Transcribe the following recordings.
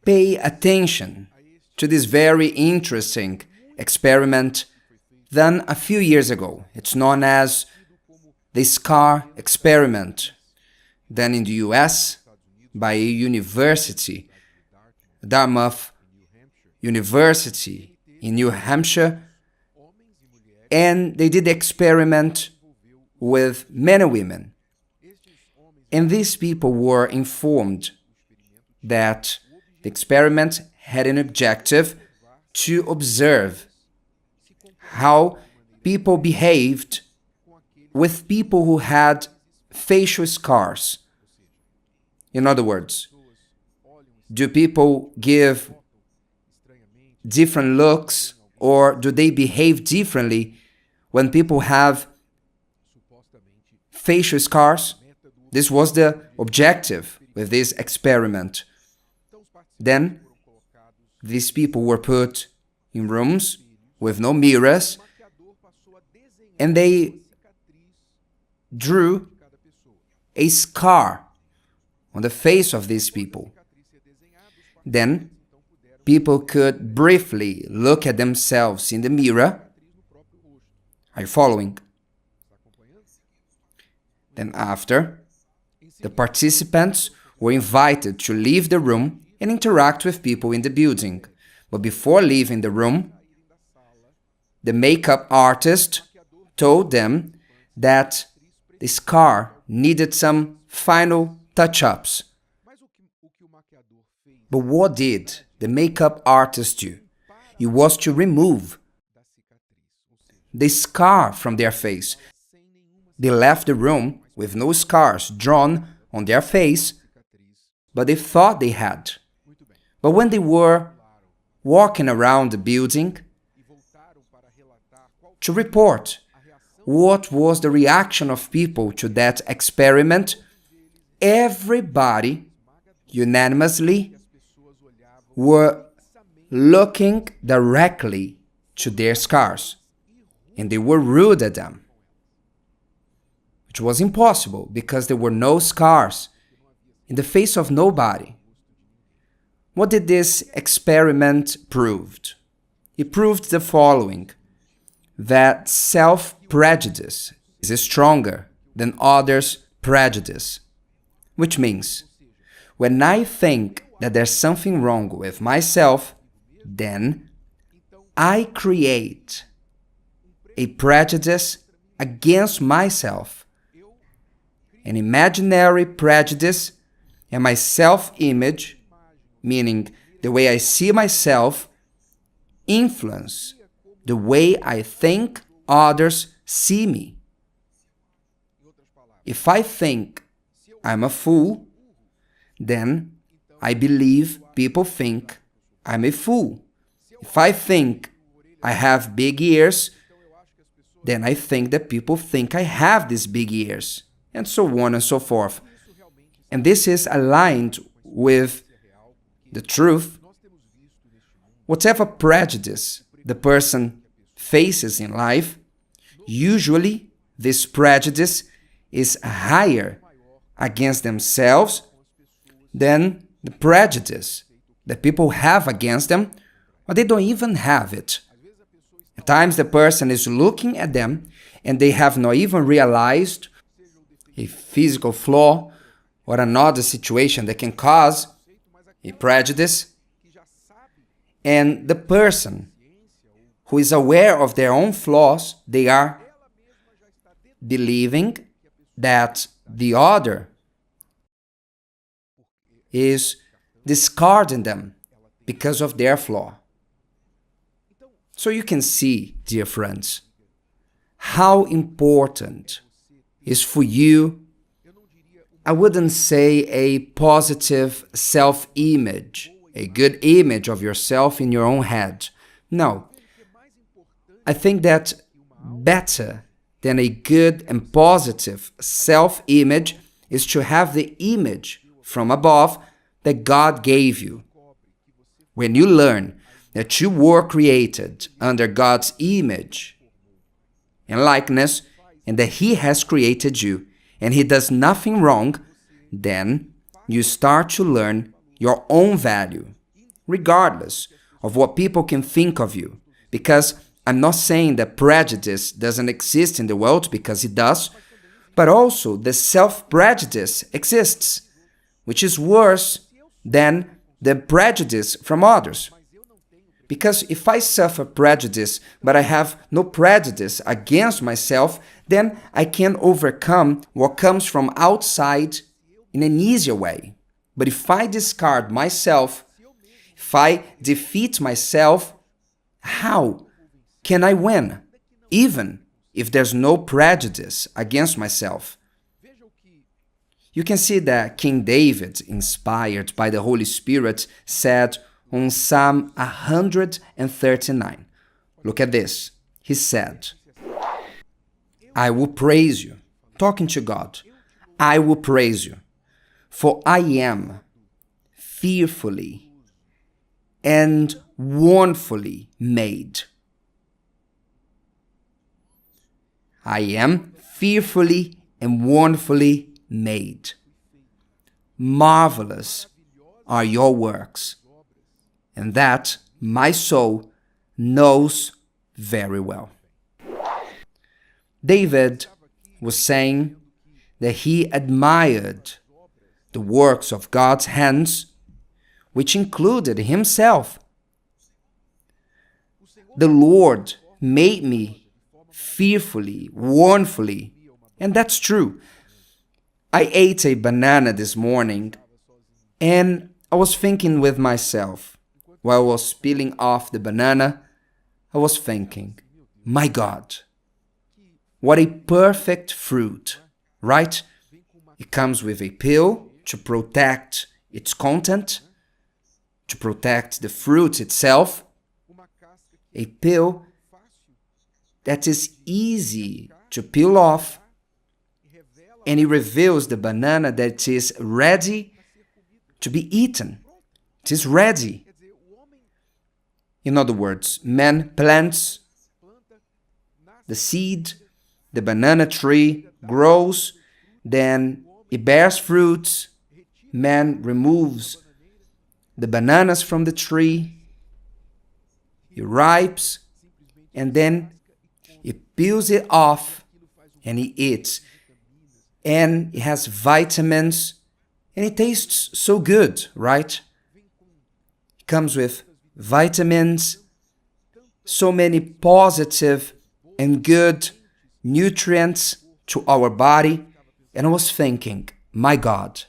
pay attention to this very interesting experiment done a few years ago. It's known as the SCAR experiment, done in the US by a university, Dartmouth University in New Hampshire, and they did the experiment with men and women. And these people were informed that the experiment had an objective to observe how people behaved with people who had facial scars. In other words, do people give different looks, or do they behave differently when people have facial scars? This was the objective with this experiment. Then, these people were put in rooms with no mirrors, and they drew a scar on the face of these people. Then, people could briefly look at themselves in the mirror. Are you following? Then after, the participants were invited to leave the room and interact with people in the building. But before leaving the room, the makeup artist told them that the scar needed some final touch-ups. But what did the makeup artist do? It was to remove the scar from their face. They left the room with no scars drawn on their face, but they thought they had. But when they were walking around the building to report what was the reaction of people to that experiment, everybody unanimously were looking directly to their scars, and they were rude at them, which was impossible because there were no scars in the face of nobody. What did this experiment prove? It proved the following: that self-prejudice is stronger than others' prejudice, which means when I think that there's something wrong with myself, then I create a prejudice against myself, an imaginary prejudice, and my self-image, meaning the way I see myself, influence the way I think others see me. If I think I'm a fool, then I believe people think I'm a fool. If I think I have big ears, then I think that people think I have these big ears, and so on and so forth. And this is aligned with the truth. Whatever prejudice the person faces in life, usually this prejudice is higher against themselves than the prejudice that people have against them, or they don't even have it. At times the person is looking at them and they have not even realized a physical flaw or another situation that can cause a prejudice, and the person who is aware of their own flaws, they are believing that the other is discarding them because of their flaw. So you can see, dear friends, how important is for you, I wouldn't say a positive self-image, a good image of yourself in your own head. No, I think that better than a good and positive self-image is to have the image from above that God gave you. When you learn that you were created under God's image and likeness, and that He has created you, and He does nothing wrong, then you start to learn your own value. regardless of what people can think of you. Because I'm not saying that prejudice doesn't exist in the world, because it does, but also the self-prejudice exists, which is worse than the prejudice from others. Because if I suffer prejudice, but I have no prejudice against myself, then I can overcome what comes from outside in an easier way. But if I discard myself, if I defeat myself, how can I win? Even if there's no prejudice against myself. You can see that King David, inspired by the Holy Spirit, said on Psalm 139. Look at this. He said, I will praise you, talking to God, I will praise you, for I am fearfully and wonderfully made. I am fearfully and wonderfully made. Marvelous are your works, and that my soul knows very well. David was saying that he admired the works of God's hands, which included himself. The Lord made me fearfully, wonderfully, and that's true. I ate a banana this morning, and I was thinking with myself, while I was peeling off the banana, I was thinking, my God, what a perfect fruit, right? It comes with a peel to protect its content, to protect the fruit itself, a peel that is easy to peel off, and it reveals the banana that is ready to be eaten. It is ready. In other words, man plants the seed, the banana tree grows, then it bears fruits, man removes the bananas from the tree, it ripes, and then it peels it off and he eats. And it has vitamins and it tastes so good, right? It comes with vitamins, so many positive and good nutrients to our body. And I was thinking, my God,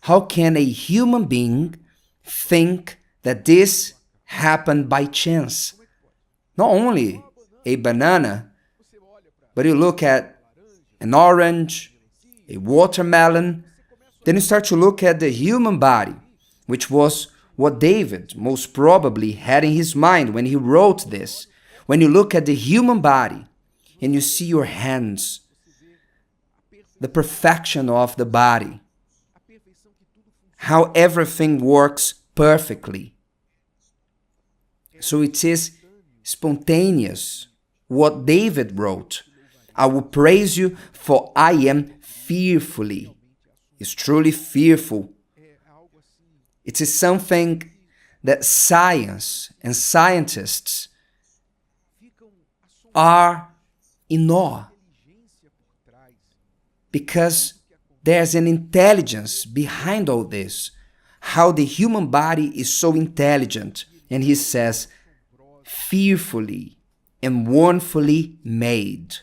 how can a human being think that this happened by chance? Not only a banana, but you look at an orange, a watermelon, then you start to look at the human body, which was what David most probably had in his mind when he wrote this. When you look at the human body and you see your hands, the perfection of the body, how everything works perfectly. So it is spontaneous what David wrote. I will praise you, for I am fearfully. It's truly fearful. It is something that science and scientists are in awe, because there's an intelligence behind all this, how the human body is so intelligent. And he says, fearfully and wonderfully made.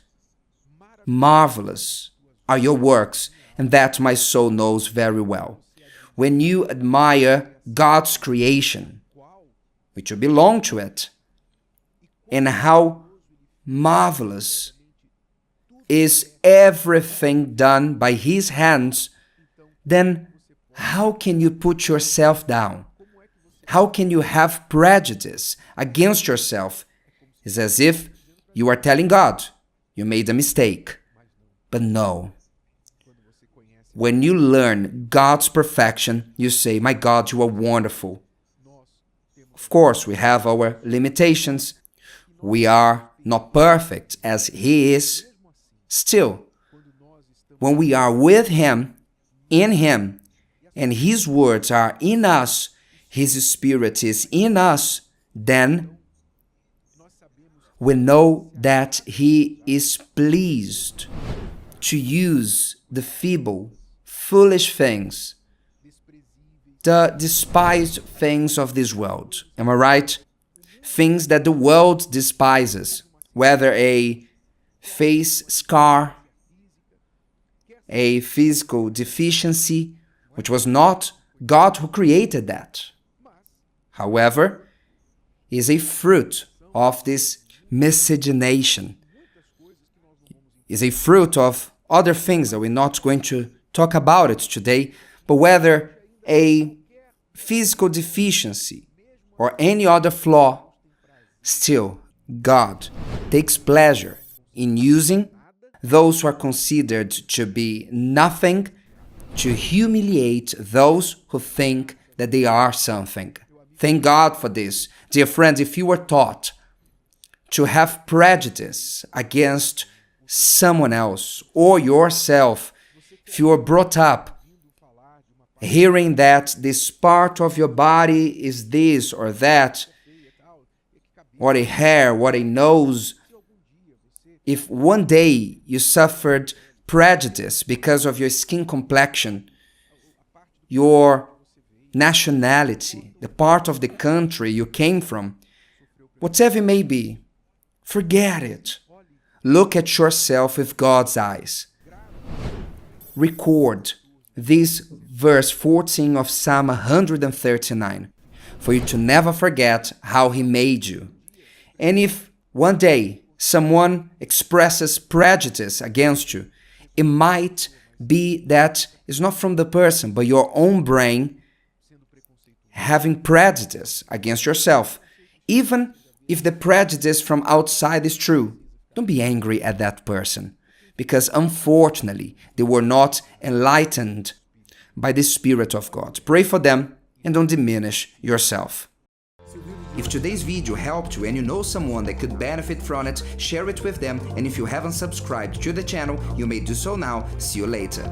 Marvelous are your works, and that my soul knows very well. When you admire God's creation, which you belong to it, and how marvelous is everything done by His hands, then how can you put yourself down? How can you have prejudice against yourself? It's as if you are telling God, you made a mistake. But no. When you learn God's perfection, you say, my God, you are wonderful. Of course, we have our limitations. We are not perfect as He is. Still, when we are with Him, in Him, and His words are in us, His Spirit is in us, then we know that He is pleased to use the feeble, foolish things, the despised things of this world. Am I right? Things that the world despises, whether a face scar, a physical deficiency, which was not God who created that. However, is a fruit of this miscegenation, is a fruit of other things that we're not going to talk about it today, but whether a physical deficiency or any other flaw, still God takes pleasure in using those who are considered to be nothing to humiliate those who think that they are something. Thank God for this. Dear friends, if you were taught to have prejudice against someone else or yourself, if you were brought up hearing that this part of your body is this or that, what a hair, what a nose, if one day you suffered prejudice because of your skin complexion, your nationality, the part of the country you came from, whatever it may be, forget it. Look at yourself with God's eyes. Record this verse 14 of Psalm 139 for you to never forget how He made you. And if one day someone expresses prejudice against you, it might be that it's not from the person, but your own brain having prejudice against yourself. Even if the prejudice from outside is true, don't be angry at that person, because unfortunately they were not enlightened by the Spirit of God. Pray for them and don't diminish yourself. If today's video helped you and you know someone that could benefit from it, share it with them, and if you haven't subscribed to the channel, you may do so now. See you later.